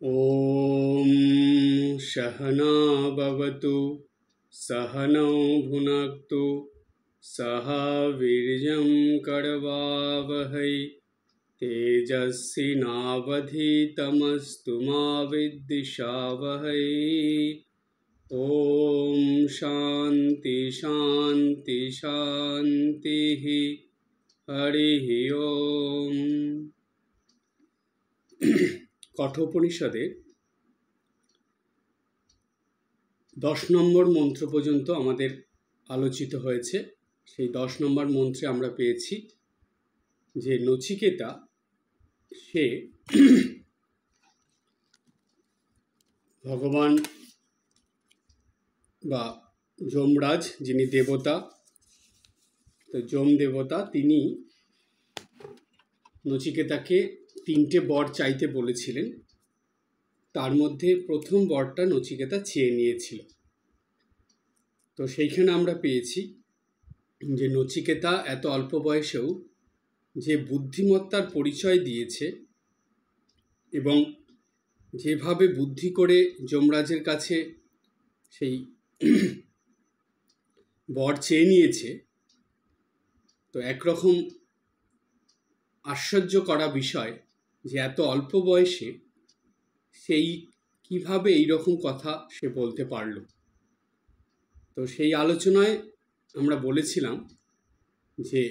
ॐ सहना भवतु सहनौ भुनक्तु सह वीर्यं करवावहै तेजस्विनावधीतमस्तु मा विद्विषावहै। ॐ शान्ति शान्ति शान्तिः। हरिः ओम। কঠোপনিষদে 10 নম্বর মন্ত্র পর্যন্ত আমাদের আলোচিত হয়েছে। সেই 10 নম্বর মন্ত্রে আমরা পেয়েছি যে নচিকেতা সে ভগবান বা যমরাজ, যিনি দেবতা, তো যম দেবতা, তিনি নচিকেতাকে 3টে বর চাইতে বলেছিলেন। তার মধ্যে প্রথম বরটা নচিকেতা চেয়ে নিয়েছিল। তো সেইখানে আমরা পেয়েছি যে নচিকেতা এত অল্প বয়সেও যে বুদ্ধিমত্তার পরিচয় দিয়েছে এবং যেভাবে বুদ্ধি করে যমরাজের কাছে সেই বর চেয়ে নিয়েছে, তো একরকম আশ্চর্য করা বিষয় যে এত অল্প বয়সে সেই কিভাবে এইরকম কথা সে বলতে পারল। তো সেই আলোচনায় আমরা বলেছিলাম যে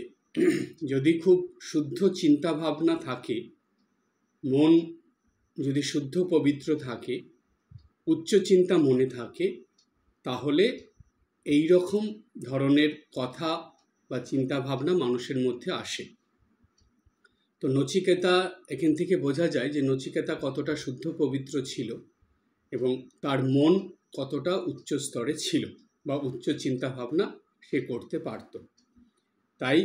যদি খুব শুদ্ধ চিন্তা ভাবনা থাকে, মন যদি শুদ্ধ পবিত্র থাকে, উচ্চ চিন্তা মনে থাকে, তাহলে এই রকম ধরনের কথা বা চিন্তা ভাবনা মানুষের মধ্যে আসে। তো নচিকেতা, এখান থেকে বোঝা যায় যে নচিকেতা কতটা শুদ্ধ পবিত্র ছিল এবং তার মন কতটা উচ্চ স্তরে ছিল বা উচ্চ চিন্তা ভাবনা সে করতে পারত। তাই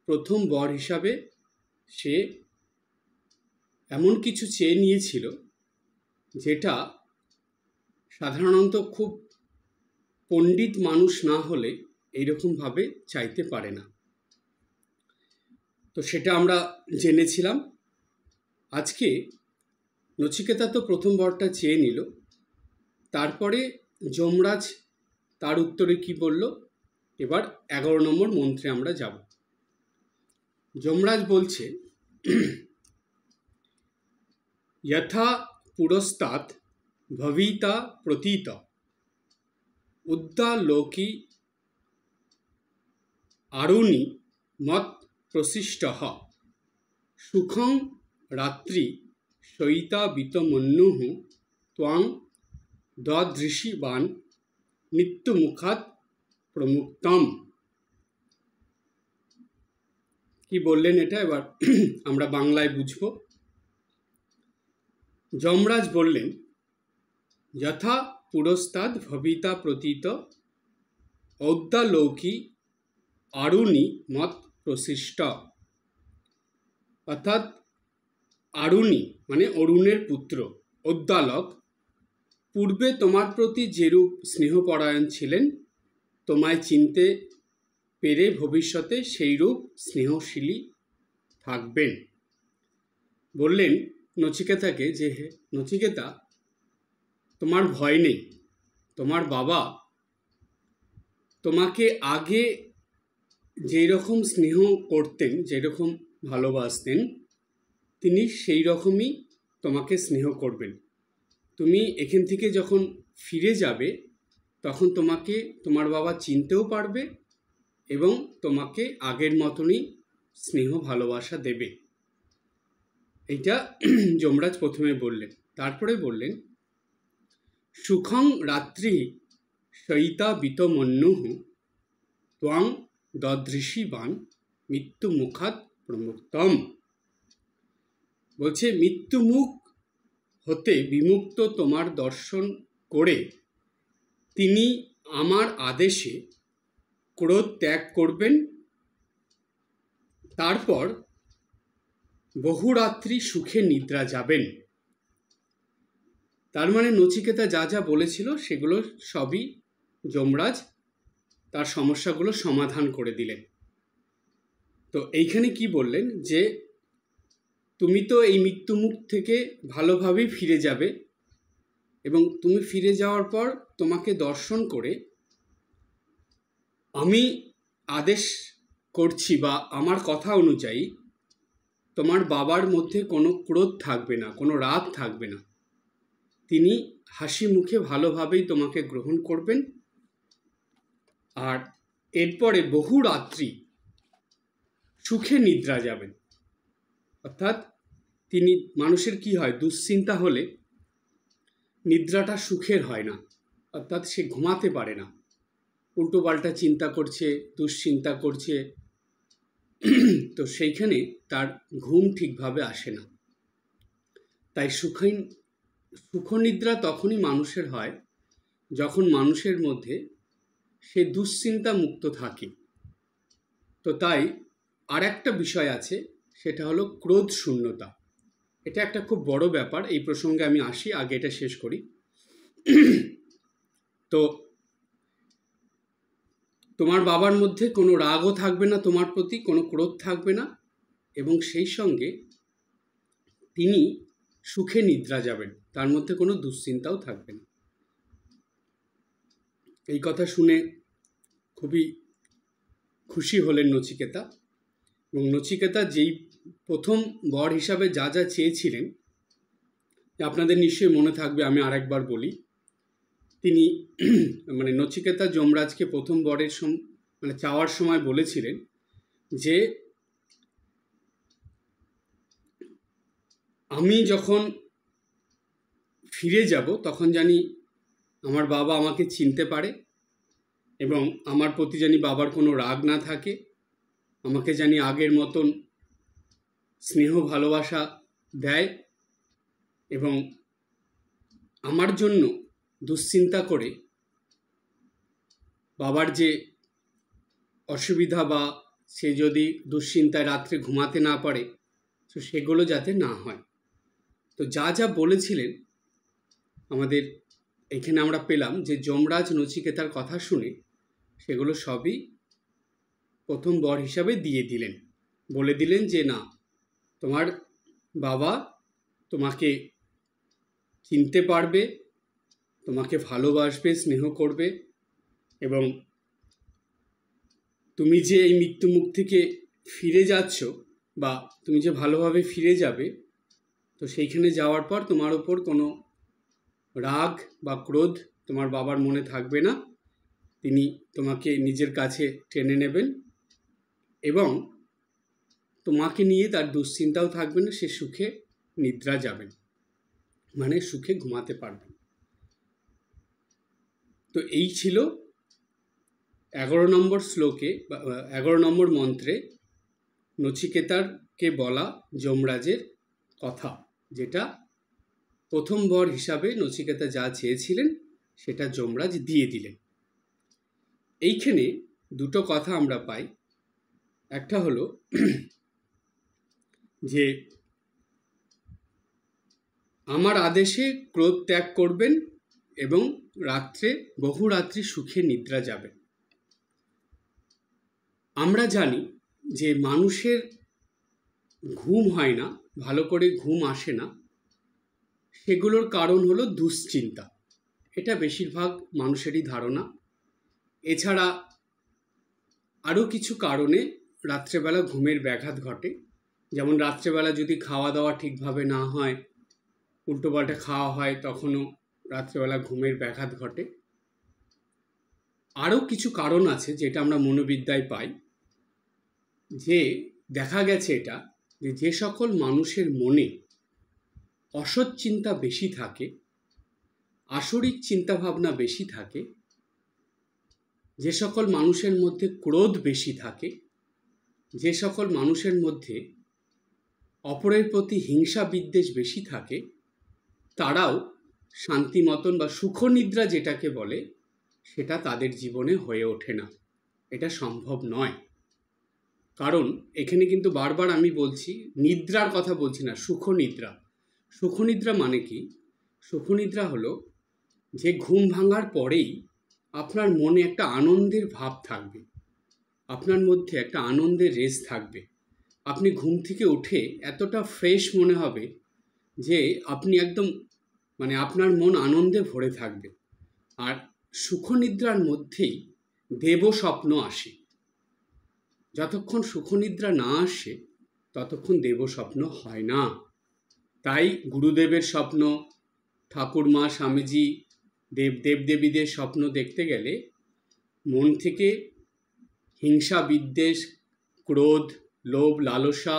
প্রথম বর হিসাবে সে এমন কিছু চেয়ে নিয়েছিল যেটা সাধারণত খুব পণ্ডিত মানুষ না হলে এইরকমভাবে চাইতে পারে না। তো সেটা আমরা জেনেছিলাম। আজকে নচিকেতা তো প্রথম বরটা চেয়ে নিল, তারপরে যমরাজ তার উত্তরে কি বলল, এবার 11 নম্বর মন্ত্রে আমরা যাব। যমরাজ বলছে, যথা পুরস্তাৎ ভবিতা প্রতীত উদ্যালোকি আরুণি মত প্রসিষ্টঃ সুখং রাত্রি শয়িতাবিতমন্যুঃ ত্বং দদৃশিবান মৃত্যুমুখাৎ প্রমুক্তম। কি বললেন এটা এবার আমরা বাংলায় বুঝব। যমরাজ বললেন, যথা পুরস্তাদ ভবিতা প্রতীত ঔদ্যালোকি আরুণি মত প্রসিষ্ট। অর্থাৎ আরুণি মানে অরুণের পুত্র, ঔদ্যালক পূর্বে তোমার প্রতি যেরূপ স্নেহপরায়ণ ছিলেন, তোমায় চিনতে পেরে ভবিষ্যতে সেইরূপ স্নেহশীলী থাকবেন। বললেন নচিকেতাকে যে, হে নচিকেতা, তোমার ভয় নেই। তোমার বাবা তোমাকে আগে যেই রকম স্নেহ করতেন, যেরকম ভালোবাসতেন, তিনি সেই রকমই তোমাকে স্নেহ করবেন। তুমি এখান থেকে যখন ফিরে যাবে তখন তোমাকে তোমার বাবা চিনতেও পারবে এবং তোমাকে আগের মতনই স্নেহ ভালোবাসা দেবে। এইটা যমরাজ প্রথমে বললেন। তারপরে বললেন, সুখং রাত্রি শয়িতা বিতমন্যুঃ ত্বং দদৃশিবান মৃত্যু মুখাৎ প্রমুক্তম। বলছে, মৃত্যুমুখ হতে বিমুক্ত তোমার দর্শন করে তিনি আমার আদেশে ক্রোধ ত্যাগ করবেন, তারপর বহুরাত্রি সুখে নিদ্রা যাবেন। তার মানে নচিকেতা যা যা বলেছিল সেগুলো সবই যমরাজ তার সমস্যাগুলো সমাধান করে দিলেন। তো এইখানে কি বললেন যে তুমি তো এই মৃত্যুমুখ থেকে ভালোভাবেই ফিরে যাবে, এবং তুমি ফিরে যাওয়ার পর তোমাকে দর্শন করে আমি আদেশ করছি বা আমার কথা অনুযায়ী তোমার বাবার মধ্যে কোনো ক্রোধ থাকবে না, কোনো রাগ থাকবে না। তিনি হাসি মুখে ভালোভাবেই তোমাকে গ্রহণ করবেন। আর এরপরে বহু রাত্রি সুখে নিদ্রা যাবেন। অর্থাৎ তিনি, মানুষের কি হয়, দুশ্চিন্তা হলে নিদ্রাটা সুখের হয় না, অর্থাৎ সে ঘুমাতে পারে না, উল্টোপাল্টা চিন্তা করছে, দুশ্চিন্তা করছে, তো সেইখানে তার ঘুম ঠিকভাবে আসে না। তাই সুখনিদ্রা তখনই মানুষের হয় যখন মানুষের মধ্যে সে দুশ্চিন্তা মুক্ত থাকে। তো তাই আর একটা বিষয় আছে, সেটা হলো ক্রোধ শূন্যতা। এটা একটা খুব বড় ব্যাপার, এই প্রসঙ্গে আমি আসি, আগে এটা শেষ করি। তো তোমার বাবার মধ্যে কোনো রাগও থাকবে না, তোমার প্রতি কোনো ক্রোধ থাকবে না, এবং সেই সঙ্গে তিনি সুখে নিদ্রা যাবেন, তার মধ্যে কোনো দুশ্চিন্তাও থাকবে না। এই কথা শুনে খুবই খুশি হলেন নচিকেতা, এবং নচিকেতা যেই প্রথম বর হিসাবে যা যা চেয়েছিলেন, আপনাদের নিশ্চয়ই মনে থাকবে, আমি আরেকবার বলি। তিনি নচিকেতা যমরাজকে প্রথম বরের চাওয়ার সময় বলেছিলেন যে আমি যখন ফিরে যাব তখন জানি আমার বাবা আমাকে চিনতে পারে, এবং আমার প্রতি জানি বাবার কোনো রাগ না থাকে, আমাকে জানি আগের মতন স্নেহ ভালোবাসা দেয়, এবং আমার জন্য দুশ্চিন্তা করে বাবার যে অসুবিধা বা সে যদি দুশ্চিন্তায় রাত্রে ঘুমাতে না পারে, তো সেগুলো যাতে না হয়। তো যা যা বলেছিলেন আমাদের এখানে আমরা পেলাম যে যমরাজ নচিকেতার কথা শুনে সেগুলো সবই প্রথম বর হিসাবে দিয়ে দিলেন, বলে দিলেন যে না, তোমার বাবা তোমাকে চিনতে পারবে, তোমাকে ভালোবাসবে, স্নেহ করবে, এবং তুমি যে এই মৃত্যুমুখ থেকে ফিরে যাচ্ছ বা তুমি যে ভালোভাবে ফিরে যাবে, তো সেইখানে যাওয়ার পর তোমার ওপর কোনো রাগ বা ক্রোধ তোমার বাবার মনে থাকবে না। তিনি তোমাকে নিজের কাছে টেনে নেবেন, এবং তোমাকে নিয়ে তার দুশ্চিন্তাও থাকবে না, সে সুখে নিদ্রা যাবেন, মানে সুখে ঘুমাতে পারবেন। তো এই ছিল 11 নম্বর শ্লোকে বা 11 নম্বর মন্ত্রে নচিকেতারকে বলা যমরাজের কথা, যেটা প্রথম বর হিসাবে নচিকেতা যা চেয়েছিলেন সেটা যমরাজ দিয়ে দিলেন। এইখানে দুটো কথা আমরা পাই। একটা হলো যে আমার আদেশে ক্রোধ ত্যাগ করবেন এবং রাত্রে বহু রাত্রি সুখে নিদ্রা যাবেন। আমরা জানি যে মানুষের ঘুম হয় না, ভালো করে ঘুম আসে না, সেগুলোর কারণ হলো দুশ্চিন্তা। এটা বেশিরভাগ মানুষেরই ধারণা। এছাড়া আরও কিছু কারণে রাত্রেবেলা ঘুমের ব্যাঘাত ঘটে, যেমন রাত্রেবেলা যদি খাওয়া দাওয়া ঠিকভাবে না হয়, উল্টোপাল্টা খাওয়া হয়, তখনও রাত্রেবেলা ঘুমের ব্যাঘাত ঘটে। আরও কিছু কারণ আছে যেটা আমরা মনোবিদ্যায় পাই, যে দেখা গেছে এটা যে সকল মানুষের মনে অসৎ চিন্তা বেশি থাকে, আসরিক চিন্তাভাবনা বেশি থাকে, যে সকল মানুষের মধ্যে ক্রোধ বেশি থাকে, যে সকল মানুষের মধ্যে অপরের প্রতি হিংসা বিদ্বেষ বেশি থাকে, তারাও শান্তিমতন বা সুখনিদ্রা যেটাকে বলে সেটা তাদের জীবনে হয়ে ওঠে না। এটা সম্ভব নয়। কারণ এখানে কিন্তু বারবার আমি বলছি, নিদ্রার কথা বলছি না, সুখনিদ্রা। সুখনিদ্রা মানে কি? সুখনিদ্রা হলো যে ঘুম ভাঙার পরেই আপনার মনে একটা আনন্দের ভাব থাকবে, আপনার মধ্যে একটা আনন্দের রেশ থাকবে, আপনি ঘুম থেকে উঠে এতটা ফ্রেশ মনে হবে যে আপনি একদম মানে আপনার মন আনন্দে ভরে থাকবে। আর সুখনিদ্রার মধ্যেই দেব স্বপ্ন আসে। যতক্ষণ সুখনিদ্রা না আসে ততক্ষণ দেব স্বপ্ন হয় না। তাই গুরুদেবের স্বপ্ন, ঠাকুরমা, স্বামীজি, দেবদেবীদের স্বপ্ন দেখতে গেলে মন থেকে হিংসা, বিদ্বেষ, ক্রোধ, লোভ, লালসা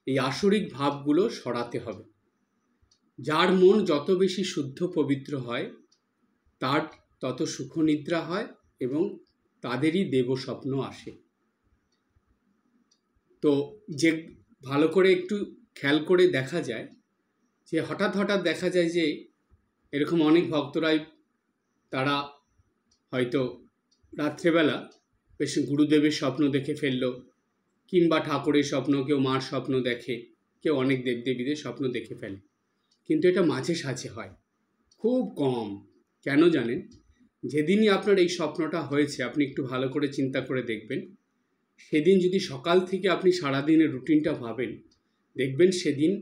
এই আসরিক ভাবগুলো সরাতে হবে। যার মন যত বেশি শুদ্ধ পবিত্র হয় তার তত সুখনিদ্রা হয় এবং তাদেরই দেব স্বপ্ন আসে। তো যে ভালো করে একটু খেয়াল করে দেখা যায় যে হঠাৎ হঠাৎ দেখা যায় যে এরকম অনেক ভক্তরাই তারা হয়তো রাত্রেবেলা বেশ গুরুদেবের স্বপ্ন দেখে ফেললো, কিংবা ঠাকুরের স্বপ্ন, কেউ মার স্বপ্ন দেখে, কেউ অনেক দেবদেবীদের স্বপ্ন দেখে ফেলে। কিন্তু এটা মাঝে সাঝে হয়, খুব কম। কেন জানেন? যেদিনই আপনার এই স্বপ্নটা হয়েছে আপনি একটু ভালো করে চিন্তা করে দেখবেন। সেদিন যদি সকাল থেকে আপনি সারাদিনের রুটিনটা ভাবেন, দেখবেন সেদিন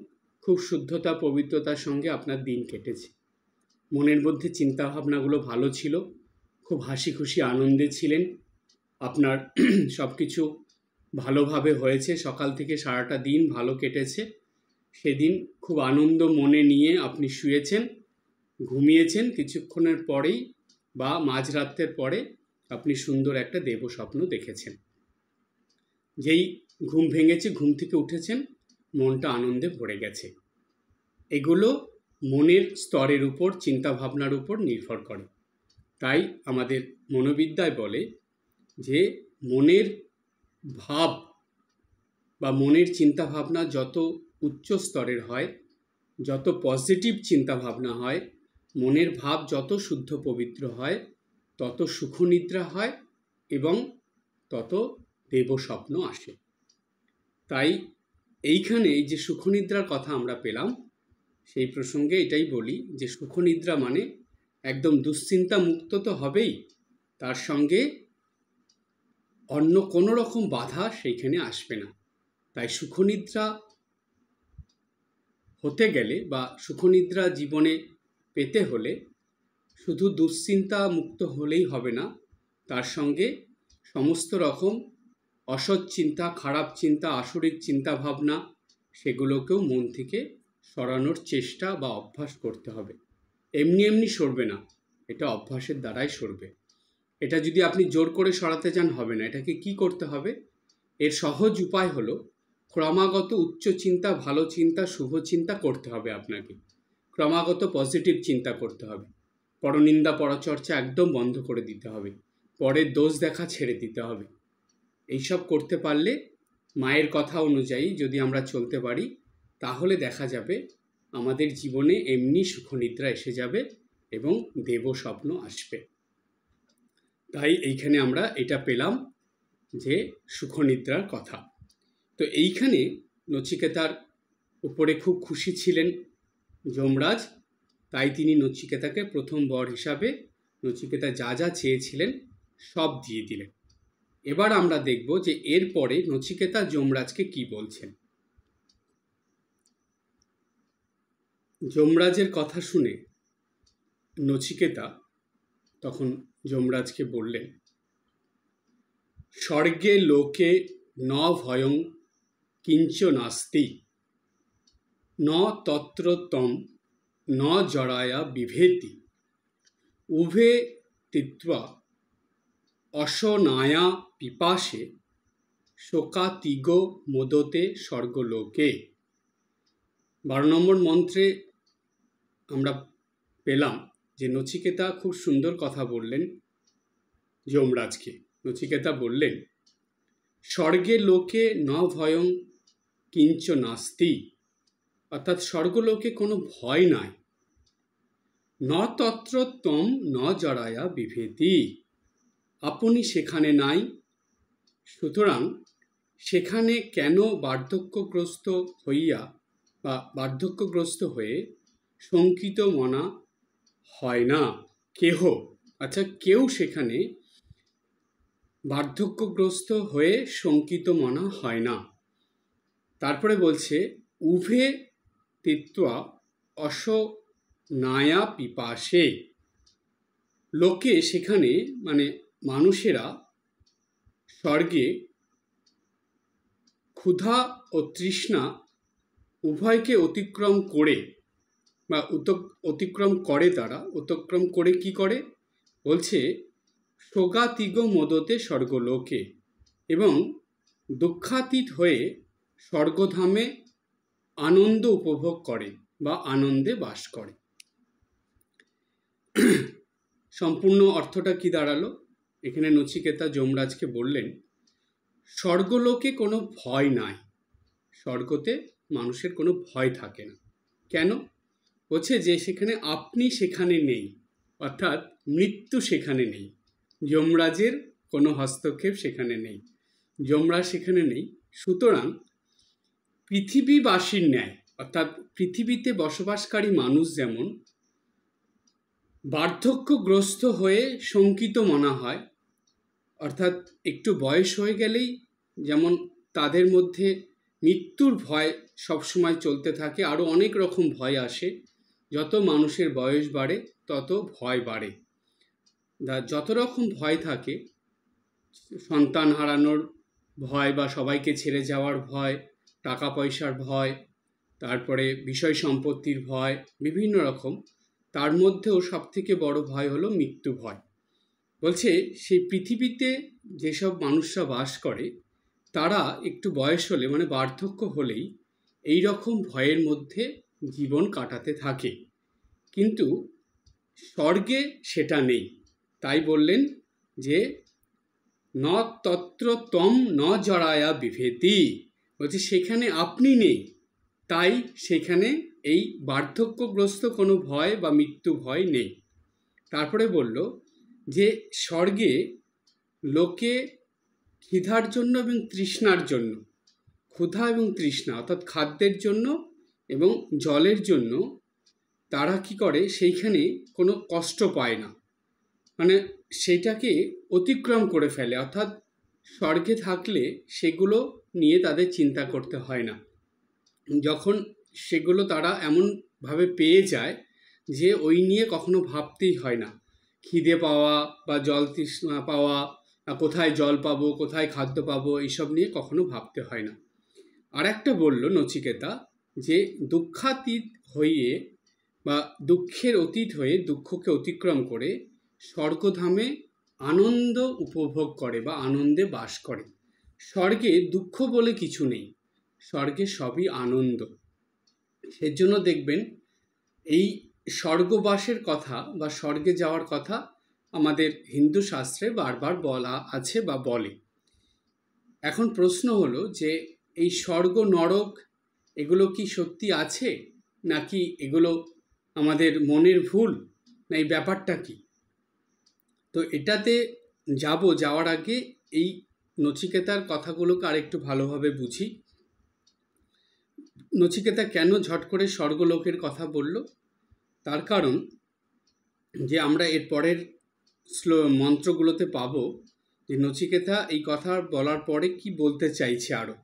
খুব শুদ্ধতা, পবিত্রতার সঙ্গে আপনার দিন কেটেছে। মনের মধ্যে চিন্তাভাবনাগুলো ভালো ছিল, খুব হাসি খুশি আনন্দে ছিলেন, আপনার সব কিছু ভালোভাবে হয়েছে, সকাল থেকে সারাটা দিন ভালো কেটেছে। সেদিন খুব আনন্দ মনে নিয়ে আপনি শুয়েছেন, ঘুমিয়েছেন, কিছুক্ষণের পরেই বা মাঝরাতের পরে আপনি সুন্দর একটা দেব স্বপ্ন দেখেছেন। যেই ঘুম ভেঙেছে, ঘুম থেকে উঠেছেন, মনটা আনন্দে ভরে গেছে। এগুলো মনের স্তরের উপর, চিন্তাভাবনার উপর নির্ভর করে। তাই আমাদের মনোবিদ্যায় বলে যে মনের ভাব বা মনের চিন্তাভাবনা যত উচ্চ স্তরের হয়, যত পজিটিভ চিন্তাভাবনা হয়, মনের ভাব যত শুদ্ধ পবিত্র হয়, তত সুখনিদ্রা হয় এবং তত দেব স্বপ্ন আসে। তাই এইখানে এই যে সুখনিদ্রার কথা আমরা পেলাম, সেই প্রসঙ্গে এটাই বলি যে সুখনিদ্রা মানে একদম দুশ্চিন্তা মুক্ত তো হবেই, তার সঙ্গে অন্য কোনো রকম বাধা সেইখানে আসবে না। তাই সুখনিদ্রা হতে গেলে বা সুখনিদ্রা জীবনে পেতে হলে শুধু দুশ্চিন্তা মুক্ত হলেই হবে না, তার সঙ্গে সমস্ত রকম অসৎ চিন্তা, খারাপ চিন্তা, আসরিক চিন্তা ভাবনা সেগুলোকেও মন থেকে সরানোর চেষ্টা বা অভ্যাস করতে হবে। এমনি এমনি সরবে না, এটা অভ্যাসের দ্বারাই সরবে। এটা যদি আপনি জোর করে সরাতে চান হবে না। এটাকে কি করতে হবে? এর সহজ উপায় হলো ক্রমাগত উচ্চ চিন্তা, ভালো চিন্তা, শুভ চিন্তা করতে হবে আপনাকে। ক্রমাগত পজিটিভ চিন্তা করতে হবে। পরনিন্দা, পরচর্চা একদম বন্ধ করে দিতে হবে। পরের দোষ দেখা ছেড়ে দিতে হবে। এইসব করতে পারলে, মায়ের কথা অনুযায়ী যদি আমরা চলতে পারি, তাহলে দেখা যাবে আমাদের জীবনে এমনি সুখনিদ্রা এসে যাবে এবং দেব স্বপ্ন আসবে। তাই এইখানে আমরা এটা পেলাম যে সুখনিদ্রার কথা। তো এইখানে নচিকেতার উপরে খুব খুশি ছিলেন যমরাজ। তাই তিনি নচিকেতাকে প্রথম বর হিসাবে নচিকেতা যা যা চেয়েছিলেন সব দিয়ে দিলেন। এবার আমরা দেখব যে এরপরে নচিকেতা যমরাজকে কি বলছেন। যমরাজের কথা শুনে নচিকেতা তখন যমরাজকে বললেন, স্বর্গে লোকে ন ভয়ং কিঞ্চ নাস্তি, ন তত্র তম ন জরায়া বিভেতি, উভে তিত্বা অশনায়া পিপাসে শোকাতিগো মোদতে স্বর্গলোকে। 12 নম্বর মন্ত্রে আমরা পেলাম যে নচিকেতা খুব সুন্দর কথা বললেন যমরাজকে। নচিকেতা বললেন, স্বর্গে লোকে ন ভয়ং কিঞ্চ নাস্তি, অর্থাৎ স্বর্গলোকে কোনো ভয় নাই। ন তত্র তম ন জরায়া বিভেতি, আপনি সেখানে নাই, সুতরাং সেখানে কেন বার্ধক্যগ্রস্ত হইয়া বা বার্ধক্যগ্রস্ত হয়ে শঙ্কিত মনা হয় না কেহ। আচ্ছা, কেউ সেখানে বার্ধক্যগ্রস্ত হয়ে শঙ্কিত মনা হয় না। তারপরে বলছে উভে তিত্বা অসনায়া পিপাসে, লোকে সেখানে মানে মানুষেরা স্বর্গে ক্ষুধা ও তৃষ্ণা উভয়কে অতিক্রম করে বা অতিক্রম করে, তারা অতিক্রম করে কি করে বলছে শোগাতিগ মোদতে স্বর্গলোকে, এবং দুঃখাতীত হয়ে স্বর্গধামে আনন্দ উপভোগ করে বা আনন্দে বাস করে। সম্পূর্ণ অর্থটা কি দাঁড়ালো? এখানে নচিকেতা যমরাজকে বললেন স্বর্গলোকে কোনো ভয় নাই, স্বর্গতে মানুষের কোনো ভয় থাকে না। কেন? বলছে যে সেখানে আপনি সেখানে নেই, অর্থাৎ মৃত্যু সেখানে নেই, যমরাজের কোনো হস্তক্ষেপ সেখানে নেই, যমরাজ সেখানে নেই। সুতরাং পৃথিবীবাসীর ন্যায়, অর্থাৎ পৃথিবীতে বসবাসকারী মানুষ যেমন বার্ধক্যগ্রস্ত হয়ে শঙ্কিত মনে হয়, অর্থাৎ একটু বয়স হয়ে গেলেই যেমন তাদের মধ্যে মৃত্যুর ভয় সবসময় চলতে থাকে, আরও অনেক রকম ভয় আসে, যত মানুষের বয়স বাড়ে তত ভয় বাড়ে। যত রকম ভয় থাকে, সন্তান হারানোর ভয় বা সবাইকে ছেড়ে যাওয়ার ভয়, টাকা পয়সার ভয়, তারপরে বিষয় সম্পত্তির ভয়, বিভিন্ন রকম, তার মধ্যেও সবথেকে বড় ভয় হলো মৃত্যু ভয়। বলছে সেই পৃথিবীতে যেসব মানুষরা বাস করে তারা একটু বয়স হলে মানে বার্ধক্য হলেই এই রকম ভয়ের মধ্যে জীবন কাটাতে থাকে, কিন্তু স্বর্গে সেটা নেই। তাই বললেন যে ন তত্র তম ন জড়ায়া বিভেতি, বলছে সেখানে আপনি নেই, তাই সেখানে এই বার্ধক্যগ্রস্ত কোনো ভয় বা মৃত্যু ভয় নেই। তারপরে বলল যে স্বর্গে লোকে ক্ষিধার জন্য এবং তৃষ্ণার জন্য, ক্ষুধা এবং তৃষ্ণা অর্থাৎ খাদ্যের জন্য এবং জলের জন্য তারা কি করে সেইখানে কোনো কষ্ট পায় না, মানে সেটাকে অতিক্রম করে ফেলে, অর্থাৎ স্বর্গে থাকলে সেগুলো নিয়ে তাদের চিন্তা করতে হয় না। যখন সেগুলো তারা এমনভাবে পেয়ে যায় যে ওই নিয়ে কখনো ভাবতেই হয় না, খিদে পাওয়া বা জল তৃষ্ণা পাওয়া, কোথায় জল পাবো, কোথায় খাদ্য পাবো, এইসব নিয়ে কখনো ভাবতে হয় না। আর একটা বলল নচিকেতা যে দুঃখাতীত হয়ে বা দুঃখের অতীত হয়ে, দুঃখকে অতিক্রম করে স্বর্গধামে আনন্দ উপভোগ করে বা আনন্দে বাস করে। স্বর্গে দুঃখ বলে কিছু নেই, স্বর্গে সবই আনন্দ। সেজন্য দেখবেন এই স্বর্গবাসের কথা বা স্বর্গে যাওয়ার কথা আমাদের হিন্দু শাস্ত্রে বারবার বলা আছে বা বলে। এখন প্রশ্ন হলো যে এই স্বর্গ নরক এগুলো কি সত্যি আছে, নাকি এগুলো আমাদের মনের ভুল, না এই ব্যাপারটা কি? তো এটাতে যাওয়ার আগে এই নচিকেতার কথাগুলোকে আরেকটু ভালোভাবে বুঝি। নচিকেতা কেন ঝট করে স্বর্গলোকের কথা বলল? তার কারণ যে আমরা এর পরের মন্ত্রগুলোতে পাবো যে নচিকেতা এই কথা বলার পরে কি বলতে চাইছে আরও,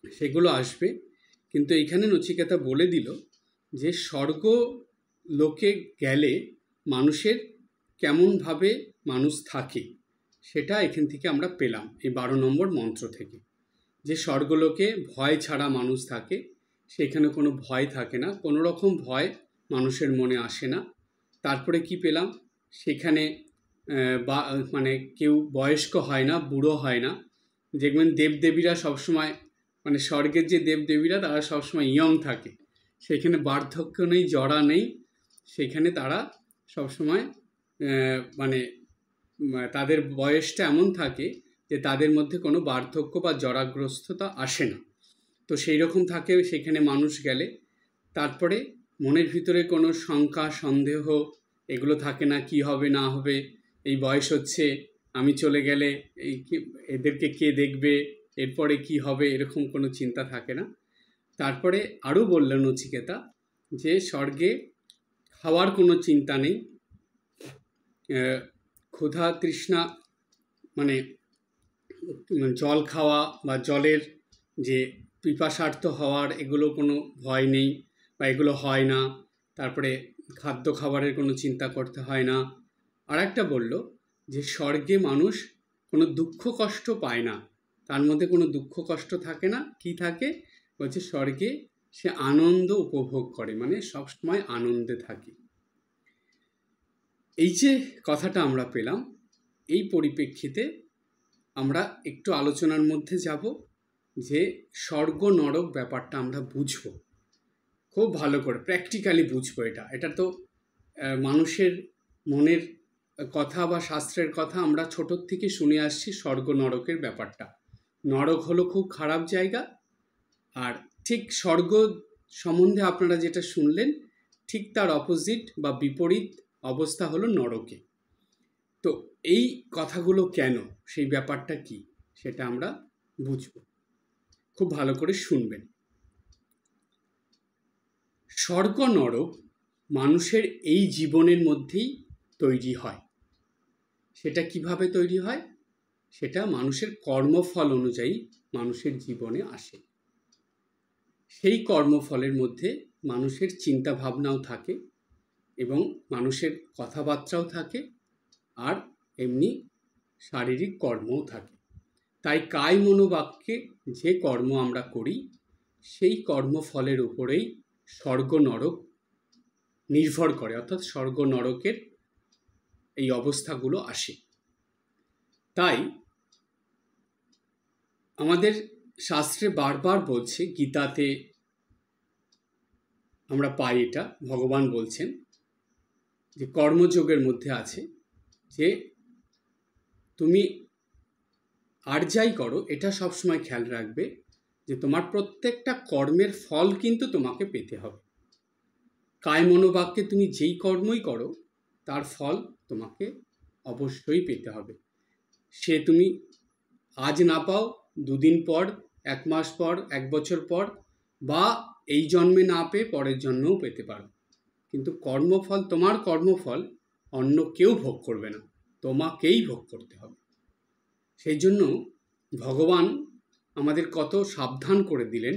সেগুলো আসবে। কিন্তু এখানে নচিকেতা বলে দিল যে স্বর্গ লোকে গেলে মানুষের কেমনভাবে মানুষ থাকে সেটা এখান থেকে আমরা পেলাম এই 12 নম্বর মন্ত্র থেকে, যে স্বর্গলোকে ভয় ছাড়া মানুষ থাকে, সেখানে কোনো ভয় থাকে না, কোনো রকম ভয় মানুষের মনে আসে না। তারপরে কি পেলাম, সেখানে মানে কেউ বয়স্ক হয় না, বুড়ো হয় না। দেখবেন দেবদেবীরা সবসময় মানে স্বর্গের যে দেবদেবীরা তারা সবসময় ইয়ং থাকে, সেখানে বার্ধক্য নেই, জরা নেই, সেখানে তারা সবসময় মানে তাদের বয়সটা এমন থাকে যে তাদের মধ্যে কোনো বার্ধক্য বা জরাগ্রস্ততা আসে না। তো সেই রকম থাকে সেখানে মানুষ গেলে। তারপরে মনের ভিতরে কোনো শঙ্কা সন্দেহ এগুলো থাকে না, কি হবে না হবে, এই বয়স হচ্ছে, আমি চলে গেলে এদেরকে কে দেখবে, এরপরে কি হবে, এরকম কোনো চিন্তা থাকে না। তারপরে আরও বললেন নচিকেতা যে স্বর্গে খাওয়ার কোনো চিন্তা নেই, ক্ষুধা তৃষ্ণা মানে জল খাওয়া বা জলের যে পিপাসার্থ হওয়ার এগুলো কোনো ভয় নেই বা এগুলো হয় না। তারপরে খাদ্য খাবারের কোনো চিন্তা করতে হয় না। আর একটা বলল যে স্বর্গে মানুষ কোনো দুঃখ কষ্ট পায় না, তার মধ্যে কোনো দুঃখ কষ্ট থাকে না। কি থাকে বলছে, স্বর্গে সে আনন্দ উপভোগ করে, মানে সবসময় আনন্দে থাকে। এই যে কথাটা আমরা পেলাম, এই পরিপ্রেক্ষিতে আমরা একটু আলোচনার মধ্যে যাব যে স্বর্গ নরক ব্যাপারটা আমরা বুঝবো, খুব ভালো করে প্র্যাকটিক্যালি বুঝবো। এটা তো মানুষের মনের কথা বা শাস্ত্রের কথা আমরা ছোটোর থেকে শুনে আসছি। স্বর্গ নরকের ব্যাপারটা, নরক হলো খুব খারাপ জায়গা, আর ঠিক স্বর্গ সম্বন্ধে আপনারা যেটা শুনলেন ঠিক তার অপোজিট বা বিপরীত অবস্থা হলো নরকে। তো এই কথাগুলো কেন, সেই ব্যাপারটা কি, সেটা আমরা বুঝব, খুব ভালো করে শুনবেন। স্বর্গ নরক মানুষের এই জীবনের মধ্যেই তৈরি হয়। সেটা কিভাবে তৈরি হয়? সেটা মানুষের কর্মফল অনুযায়ী মানুষের জীবনে আসে। সেই কর্মফলের মধ্যে মানুষের চিন্তা ভাবনাও থাকে এবং মানুষের কথাবার্তাও থাকে, আর এমনি শারীরিক কর্মও থাকে। তাই কায় মনোবাক্যে যে কর্ম আমরা করি সেই কর্মফলের উপরেই স্বর্গ নরক নির্ভর করে, অর্থাৎ স্বর্গ নরকের এই অবস্থাগুলো আসে। তাই আমাদের শাস্ত্রে বারবার বলছে, গীতাতে আমরা পাই এটা, ভগবান বলছেন যে কর্মযোগের মধ্যে আছে যে তুমি আর যাই করো এটা সবসময় খেয়াল রাখবে যে তোমার প্রত্যেকটা কর্মের ফল কিন্তু তোমাকে পেতে হবে। কায় মনোবাক্যে তুমি যেই কর্মই করো তার ফল তোমাকে অবশ্যই পেতে হবে। সে তুমি আজ না পাও, দুদিন পর, এক মাস পর, এক বছর পর, বা এই জন্মে না পেয়ে পরের জন্মেও পেতে পারো, কিন্তু কর্মফল, তোমার কর্মফল অন্য কেউ ভোগ করবে না, তোমাকেই ভোগ করতে হবে। সেই জন্য ভগবান আমাদের কত সাবধান করে দিলেন।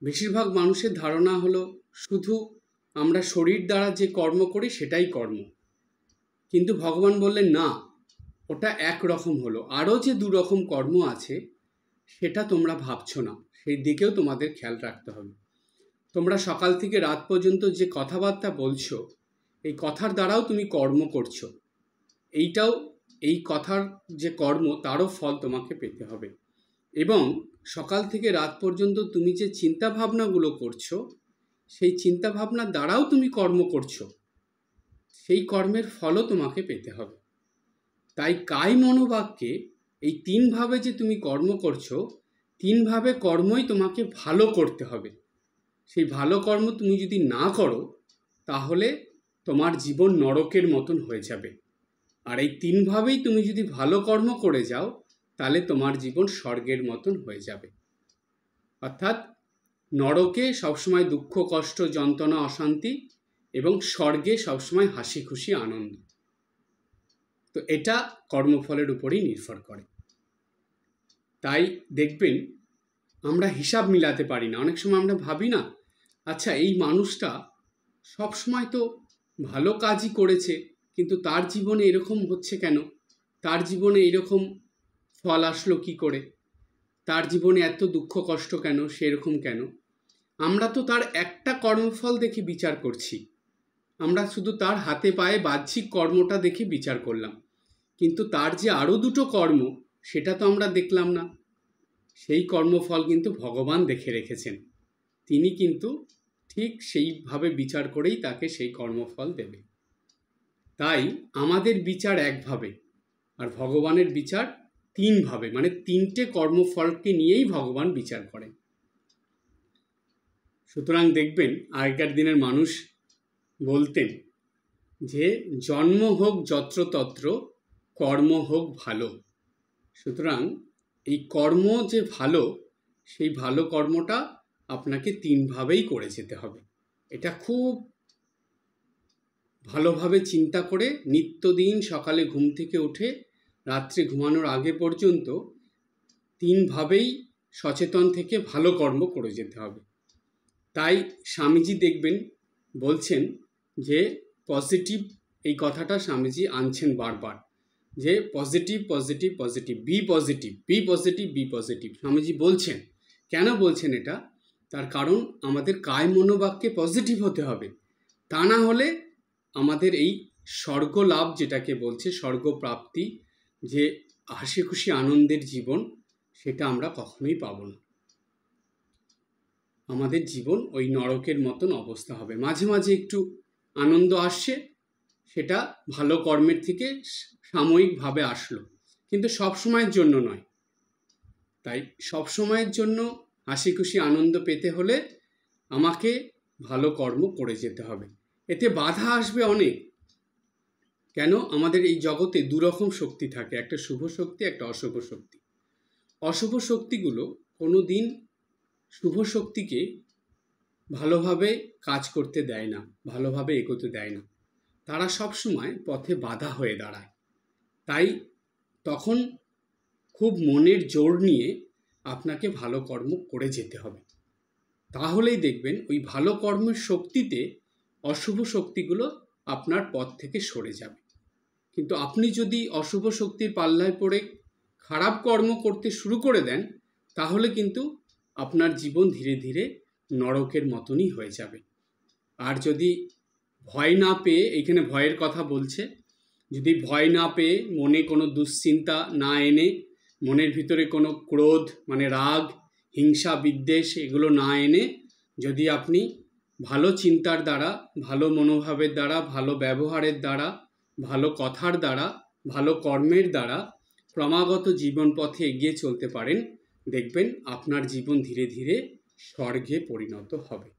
বেশিরভাগ মানুষের ধারণা হলো শুধু আমরা শরীর দ্বারা যে কর্ম করি সেটাই কর্ম, কিন্তু ভগবান বললেন না, ওটা একরকম হলো, আরও যে দুরকম কর্ম আছে সেটা তোমরা ভাবছো না, সেই দিকেও তোমাদের খেয়াল রাখতে হবে। তোমরা সকাল থেকে রাত পর্যন্ত যে কথাবার্তা বলছো, এই কথার দ্বারাও তুমি কর্ম করছো, এইটাও, এই কথার যে কর্ম তারও ফল তোমাকে পেতে হবে। এবং সকাল থেকে রাত পর্যন্ত তুমি যে চিন্তা ভাবনাগুলো করছো সেই চিন্তা ভাবনার দ্বারাও তুমি কর্ম করছো, সেই কর্মের ফলও তোমাকে পেতে হবে। তাই কায় মনোবাক্যে এই তিনভাবে যে তুমি কর্ম করছো, তিনভাবে কর্মই তোমাকে ভালো করতে হবে। সেই ভালো কর্ম তুমি যদি না করো তাহলে তোমার জীবন নরকের মতন হয়ে যাবে, আর এই তিনভাবেই তুমি যদি ভালো কর্ম করে যাও তাহলে তোমার জীবন স্বর্গের মতন হয়ে যাবে। অর্থাৎ নরকে সবসময় দুঃখ কষ্ট যন্ত্রণা অশান্তি, এবং স্বর্গে সবসময় হাসি খুশি আনন্দ। তো এটা কর্মফলের উপরেই নির্ভর করে। তাই দেখবেন আমরা হিসাব মিলাতে পারি না। অনেক সময় আমরা ভাবি না, আচ্ছা এই মানুষটা সবসময় তো ভালো কাজই করেছে, কিন্তু তার জীবনে এরকম হচ্ছে কেন, তার জীবনে এরকম ফল আসলো কি করে, তার জীবনে এত দুঃখ কষ্ট কেন, সেরকম কেন। আমরা তো তার একটা কর্মফল দেখে বিচার করছি, আমরা শুধু তার হাতে পায়ে বাহ্যিক কর্মটা দেখে বিচার করলাম, কিন্তু তার যে আরও দুটো কর্ম সেটা তো আমরা দেখলাম না। সেই কর্মফল কিন্তু ভগবান দেখে রেখেছেন, তিনি কিন্তু ঠিক সেইভাবে বিচার করেই তাকে সেই কর্মফল দেবে। তাই আমাদের বিচার একভাবে, আর ভগবানের বিচার তিনভাবে, মানে তিনটে কর্মফলকে নিয়েই ভগবান বিচার করেন। সুতরাং দেখবেন আগেকার দিনের মানুষ বলতেন যে জন্ম হোক যত্রতত্র, কর্ম হোক ভালো। সুতরাং এই কর্ম যে ভালো, সেই ভালো কর্মটা আপনাকে তিনভাবেই করে যেতে হবে। এটা খুব ভালোভাবে চিন্তা করে নিত্যদিন সকালে ঘুম থেকে উঠে রাত্রে ঘুমানোর আগে পর্যন্ত তিনভাবেই সচেতন থেকে ভালো কর্ম করে যেতে হবে। তাই স্বামীজি দেখবেন বলছেন যে পজিটিভ, এই কথাটা স্বামীজি আনছেন বারবার, যে positive positive positive, B positive B positive B positive. Swamiji বলছেন, কেন বলছেন এটা? তার কারণ আমাদের কায় মনোবাক্যে পজিটিভ হতে হবে। তা না হলে আমাদের এই স্বর্গ লাভ, যেটাকে বলছে স্বর্গ প্রাপ্তি, যে হাসি খুশি আনন্দের জীবন, সেটা আমরা কখনোই পাবো না। আমাদের জীবন ওই নরকের মতন অবস্থা হবে। মাঝে মাঝে একটু আনন্দ আসছে, সেটা ভালো কর্মের থেকে সাময়িকভাবে আসলো, কিন্তু সব সময়ের জন্য নয়। তাই সব সময়ের জন্য হাসি খুশি আনন্দ পেতে হলে আমাকে ভালো কর্ম করে যেতে হবে। এতে বাধা আসবে অনেক। কেন? আমাদের এই জগতে দুরকম শক্তি থাকে, একটা শুভ শক্তি, একটা অশুভ শক্তি। অশুভ শক্তিগুলো কোনো দিন শুভ শক্তিকে ভালোভাবে কাজ করতে দেয় না, ভালোভাবে এগোতে দেয় না। তারা সবসময় পথে বাধা হয়ে দাঁড়ায়। তাই তখন খুব মনের জোর নিয়ে আপনাকে ভালো কর্ম করে যেতে হবে। তাহলেই দেখবেন ওই ভালো কর্মের শক্তিতে অশুভ শক্তিগুলো আপনার পথ থেকে সরে যাবে। কিন্তু আপনি যদি অশুভ শক্তির পাল্লায় পড়ে খারাপ কর্ম করতে শুরু করে দেন, তাহলে কিন্তু আপনার জীবন ধীরে ধীরে নরকের মতনই হয়ে যাবে। আর যদি ভয় না পেয়ে, এখানে ভয়ের কথা বলছে, যদি ভয় না পেয়ে, মনে কোনো দুশ্চিন্তা না এনে, মনের ভিতরে কোনো ক্রোধ মানে রাগ, হিংসা, বিদ্বেষ এগুলো না এনে, যদি আপনি ভালো চিন্তার দ্বারা, ভালো মনোভাবের দ্বারা, ভালো ব্যবহারের দ্বারা, ভালো কথার দ্বারা, ভালো কর্মের দ্বারা ক্রমাগত জীবন পথে এগিয়ে চলতে পারেন, দেখবেন আপনার জীবন ধীরে ধীরে স্বর্গে পরিণত হবে।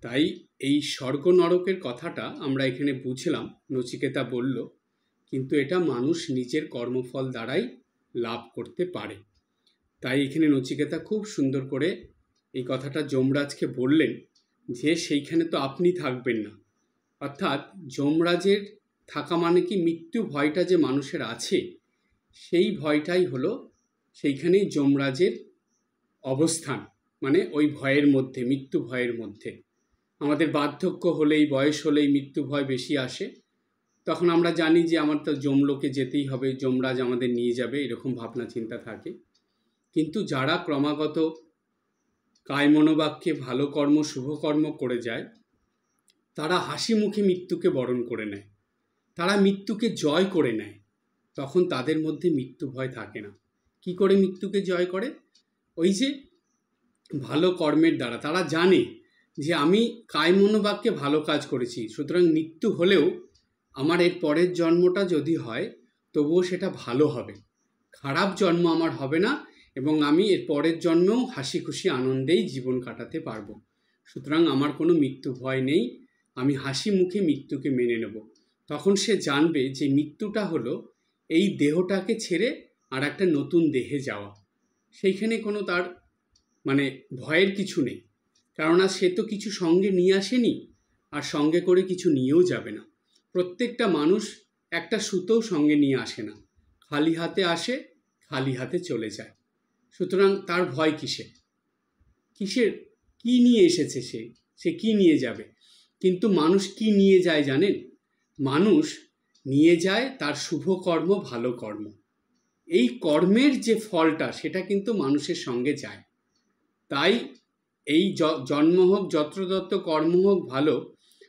তাই এই স্বর্গ নরকের কথাটা আমরা এখানে বুঝলাম, নচিকেতা বলল, কিন্তু এটা মানুষ নিজের কর্মফল দ্বারাই লাভ করতে পারে। তাই এখানে নচিকেতা খুব সুন্দর করে এই কথাটা যমরাজকে বললেন যে সেইখানে তো আপনি থাকবেন না। অর্থাৎ যমরাজের থাকা মানে কি, মৃত্যু ভয়টা যে মানুষের আছে, সেই ভয়টাই হলো সেইখানেই যমরাজের অবস্থান। মানে ওই ভয়ের মধ্যে, মৃত্যু ভয়ের মধ্যে। আমাদের বার্ধক্য হলেই, বয়স হলেই মৃত্যু ভয় বেশি আসে। তখন আমরা জানি যে আমার তো যমলোকে যেতেই হবে, যমরাজ আমাদের নিয়ে যাবে, এরকম ভাবনা চিন্তা থাকে। কিন্তু যারা ক্রমাগত কায় মনোবাক্যে ভালো কর্ম, শুভকর্ম করে যায়, তারা হাসি মুখে মৃত্যুকে বরণ করে নেয়, তারা মৃত্যুকে জয় করে নেয়। তখন তাদের মধ্যে মৃত্যু ভয় থাকে না। কি করে মৃত্যুকে জয় করে? ওই যে ভালো কর্মের দ্বারা। তারা জানে যে আমি কায় মনোবাক্যে ভালো কাজ করেছি, সুতরাং মৃত্যু হলেও আমার এর পরের জন্মটা যদি হয়, তবুও সেটা ভালো হবে, খারাপ জন্ম আমার হবে না, এবং আমি এর পরের জন্মেও হাসি খুশি আনন্দেই জীবন কাটাতে পারবো। সুতরাং আমার কোনো মৃত্যু ভয় নেই, আমি হাসি মুখে মৃত্যুকে মেনে নেব। তখন সে জানবে যে মৃত্যুটা হলো এই দেহটাকে ছেড়ে আর একটা নতুন দেহে যাওয়া। সেইখানে কোনো তার মানে ভয়ের কিছু নেই, কেননা সে তো কিছু সঙ্গে নিয়ে আসেনি, আর সঙ্গে করে কিছু নিয়েও যাবে না। প্রত্যেকটা মানুষ একটা সুতোও সঙ্গে নিয়ে আসে না, খালি হাতে আসে, খালি হাতে চলে যায়। সুতরাং তার ভয় কিসের? কিসের? কি নিয়ে এসেছে সে? সে কি নিয়ে যাবে? কিন্তু মানুষ কি নিয়ে যায় জানেন? মানুষ নিয়ে যায় তার শুভ কর্ম, ভালো কর্ম। এই কর্মের যে ফলটা, সেটা কিন্তু মানুষের সঙ্গে যায়। তাই এই জন্ম হোক, যত্রতত্র কর্ম হোক ভালো,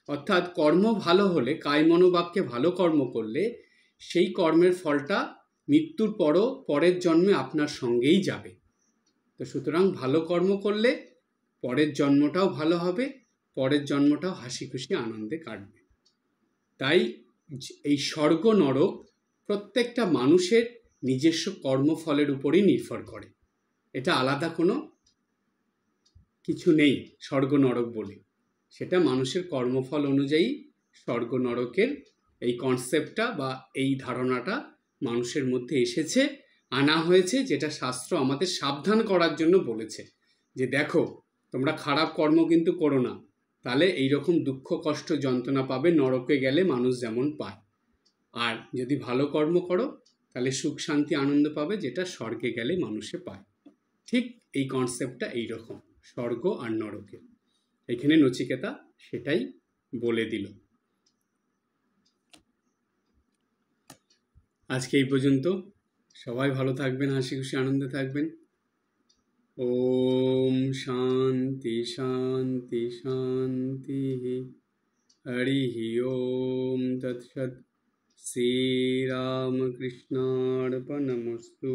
অর্থাৎ কর্ম ভালো হলে, কায় মনোবাক্যে ভালো কর্ম করলে, সেই কর্মের ফলটা মৃত্যুর পরও পরের জন্মে আপনার সঙ্গেই যাবে। তো সুতরাং ভালো কর্ম করলে পরের জন্মটাও ভালো হবে, পরের জন্মটাও হাসি খুশি আনন্দে কাটবে। তাই এই স্বর্গ নরক প্রত্যেকটা মানুষের নিজস্ব কর্মফলের উপরই নির্ভর করে। এটা আলাদা কোনো কিছু নেই স্বর্গ নরক বলে। সেটা মানুষের কর্মফল অনুযায়ী স্বর্গ নরকের এই কনসেপ্টটা বা এই ধারণাটা মানুষের মধ্যে এসেছে, আনা হয়েছে, যেটা শাস্ত্র আমাদের সাবধান করার জন্য বলেছে যে দেখো, তোমরা খারাপ কর্ম কিন্তু করো না, তাহলে এইরকম দুঃখ কষ্ট যন্ত্রণা পাবে নরকে গেলে মানুষ যেমন পায়। আর যদি ভালো কর্ম করো, তাহলে সুখ শান্তি আনন্দ পাবে, যেটা স্বর্গে গেলে মানুষে পায়। ঠিক এই কনসেপ্টটা এইরকম, স্বর্গ আর নরকে। এখানে নচিকেতা সেটাই বলে দিল। আজকে এই পর্যন্ত। সবাই ভালো থাকবেন, হাসি খুশি আনন্দে থাকবেন। ওম শান্তি শান্তি শান্তি। হরি ওম তৎসৎ। শ্রীরামকৃষ্ণার্পণমস্তু।